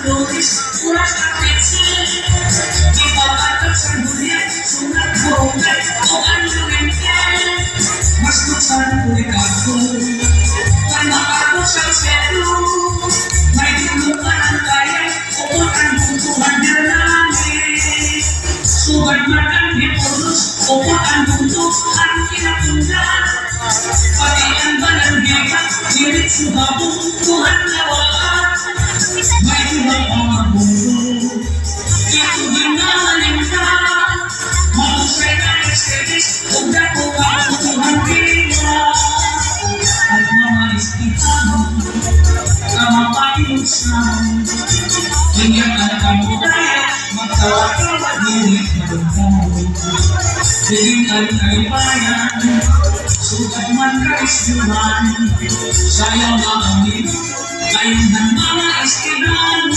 Luis, puras kapitsin. Ipapatag sa bulit, sunat buhay, o ang lumengkel. Mas nuksan ko ikaw, kung makabot sa sedo. May tulungan ang kaya, o ang buntuhan niya namin. Sugat man ang hipulos, o ang buntok ang kinapundan. Pati ang balang hibat, ngirit subabong Tuhan na walaan. May tulang ang mabulo, ito ginagaling ka. Mahusay na ekselis, huwag na po ang Tuhan kita. At mga istihan, kamapahinsan, hingga ang kamudaya, magkawat-kawat, ngunit magkawat. Dilim ang kalipayan, sugat man kaisyuhan, sayaw na ang ito, kayong ng mga istihan.